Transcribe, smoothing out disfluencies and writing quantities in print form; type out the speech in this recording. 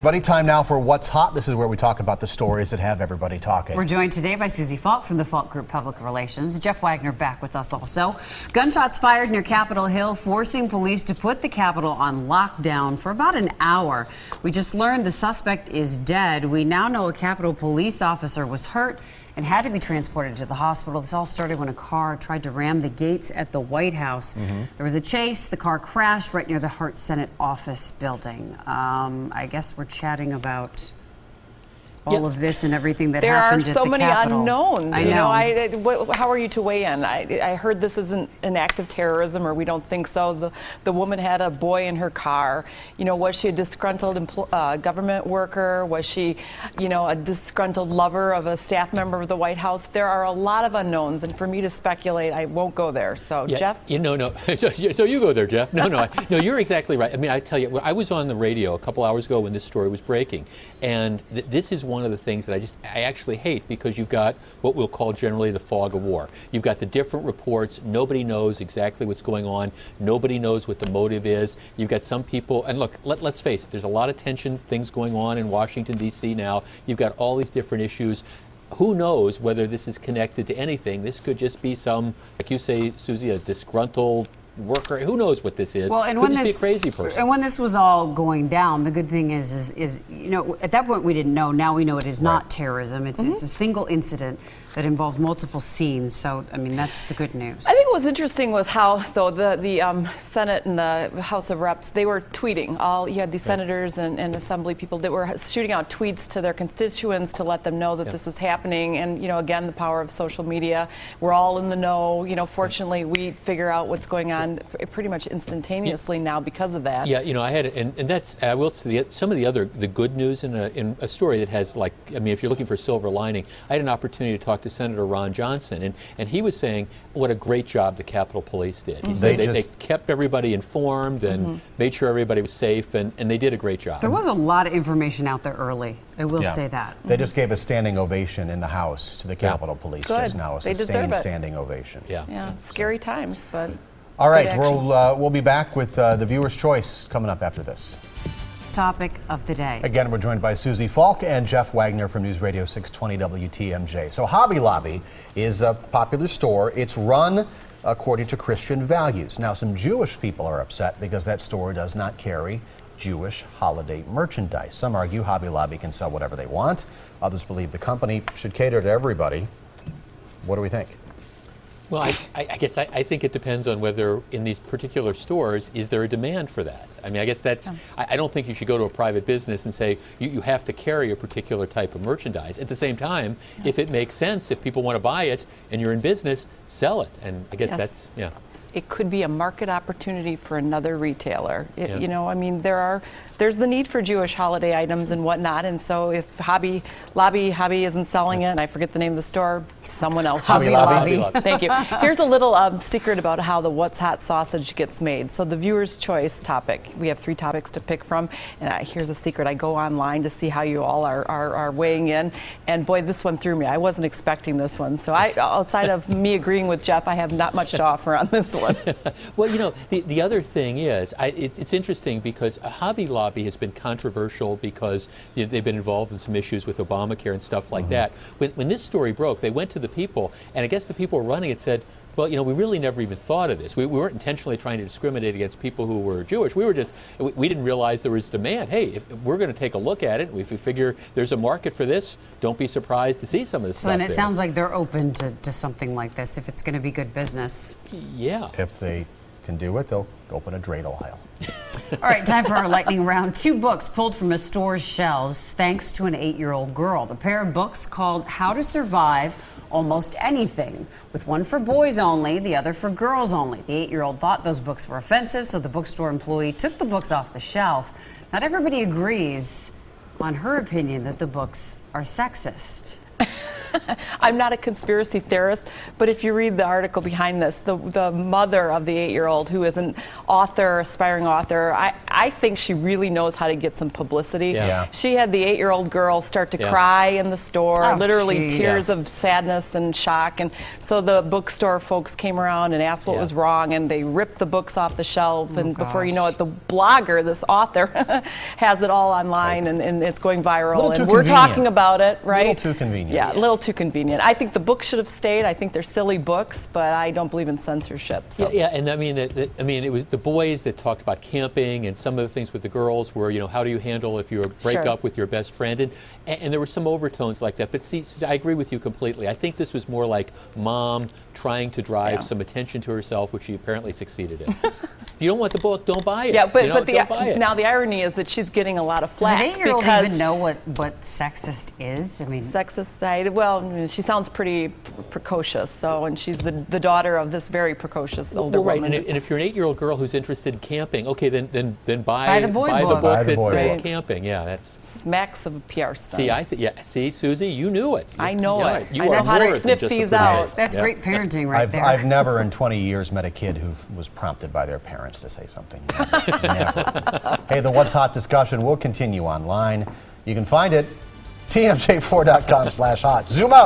Buddy, time now for What's Hot. This is where we talk about the stories that have everybody talking. We're joined today by Susie Falk from the Falk Group Public Relations. Jeff Wagner back with us also. Gunshots fired near Capitol Hill, forcing police to put the Capitol on lockdown for about an hour. We just learned the suspect is dead. We now know a Capitol police officer was hurt and had to be transported to the hospital. This all started when a car tried to ram the gates at the White House. There was a chase. The car crashed right near the Hart Senate office building. I guess we're chatting about all of this and everything that happened at the Capitol. There are so many unknowns. I know. How are you to weigh in? I heard this isn't an act of terrorism, or we don't think so. The woman had a boy in her car. You know, was she a disgruntled government worker? Was she, you know, a disgruntled lover of a staff member of the White House? There are a lot of unknowns, and for me to speculate, I won't go there. So, yeah, Jeff? No. So you go there, Jeff. No, you're exactly right. I mean, I tell you, I was on the radio a couple hours ago when this story was breaking, and this is one of the things that I actually hate, because you've got what we'll call generally the fog of war. You've got the different reports. Nobody knows exactly what's going on. Nobody knows what the motive is. You've got some people, and look, let's face it, there's a lot of tension, things going on in Washington, D.C. now. You've got all these different issues. Who knows whether this is connected to anything? This could just be some, like you say, Susie, a disgruntled worker. Who knows what this is? Well, and could just be a crazy person. And when this was all going down, the good thing is you know, at that point we didn't know. Now we know it is not terrorism. It's a single incident that involved multiple scenes. So, I mean, that's the good news. I think what was interesting was how, though, the Senate and the House of Reps, they were tweeting. You had these senators and assembly people that were shooting out tweets to their constituents to let them know that this was happening. And, you know, again, the power of social media. We're all in the know. You know, fortunately, we figure out what's going on pretty much instantaneously now because of that. Yeah, you know, I had, and that's, I will say, some of the good news in a story that has, like, I mean, if you're looking for a silver lining, I had an opportunity to talk to Senator Ron Johnson, and he was saying what a great job the Capitol Police did. He said they kept everybody informed and made sure everybody was safe, and they did a great job. There was a lot of information out there early. I will say that. They just gave a standing ovation in the House to the Capitol Police just now. A sustained standing ovation. Yeah, scary times, but all right, we'll be back with the viewer's choice coming up after this. Topic of the day. Again, we're joined by Susie Falk and Jeff Wagner from News Radio 620 WTMJ. So Hobby Lobby is a popular store. It's run according to Christian values. Now, some Jewish people are upset because that store does not carry Jewish holiday merchandise. Some argue Hobby Lobby can sell whatever they want. Others believe the company should cater to everybody. What do we think? Well, I guess I think it depends on whether in these particular stores, is there a demand for that? I mean, I guess that's, I don't think you should go to a private business and say you have to carry a particular type of merchandise. At the same time, if it makes sense, if people want to buy it and you're in business, sell it. And I guess that's, it could be a market opportunity for another retailer. You know, I mean, there's the need for Jewish holiday items and whatnot, and so if Hobby isn't selling it, and I forget the name of the store, someone else. Hobby Lobby. Thank you. Here's a little secret about how the What's Hot sausage gets made. So the viewer's choice topic. We have 3 topics to pick from, and here's a secret. I go online to see how you all are weighing in, and boy, this one threw me. I wasn't expecting this one. So outside of me agreeing with Jeff, I have not much to offer on this one. Well, you know, the other thing is, it's interesting because Hobby Lobby has been controversial because they've been involved in some issues with Obamacare and stuff like that. When this story broke, they went to the people, and I guess the people running it said, well, you know, we really never even thought of this. We weren't intentionally trying to discriminate against people who were Jewish. We were just, we didn't realize there was demand. Hey, if we're going to take a look at it, if we figure there's a market for this, don't be surprised to see some of this stuff. And it sounds like they're open to something like this if it's going to be good business. Yeah. If they can do it, they'll open a dreidel aisle. All right, time for our lightning round. 2 books pulled from a store's shelves thanks to an 8-year-old girl. The pair of books called How to Survive Almost Anything, with one for boys only, the other for girls only. The 8-year-old thought those books were offensive, so the bookstore employee took the books off the shelf. Not everybody agrees on her opinion that the books are sexist. I'm not a conspiracy theorist, but if you read the article behind this, the mother of the 8-year-old, who is an author, aspiring author, I think she really knows how to get some publicity. Yeah. She had the 8-year-old girl start to cry in the store, literally tears of sadness and shock. And so the bookstore folks came around and asked what was wrong, and they ripped the books off the shelf. And before you know it, the blogger, this author, has it all online, and it's going viral. And we're talking about it, right? A little too convenient. Yeah, a little too convenient. I think the books should have stayed. I think they're silly books, but I don't believe in censorship. So. Yeah, and I mean, it was the boys that talked about camping, and some of the things with the girls were, you know, how do you handle if you break up with your best friend, and there were some overtones like that. But see, I agree with you completely. I think this was more like mom trying to drive some attention to herself, which she apparently succeeded in. If you don't want the book, don't buy it. Yeah, but, you know, but don't buy it. Now the irony is that she's getting a lot of flack. Does an 8-year-old even know what sexist is? I mean, sexist side. Well, she sounds pretty precocious. So, and she's the daughter of this very precocious older woman. Right. And if you're an 8-year-old girl who's interested in camping, okay, then buy the book that says camping. Yeah, that's smacks of a PR stunt. See, Susie, you knew it. I know it. You I know how to sniff these out. That's great parenting right there. I've never in 20 years met a kid who was prompted by their parents to say something. Never. Hey, the What's Hot discussion will continue online. You can find it, tmj4.com/hot. Zoom out.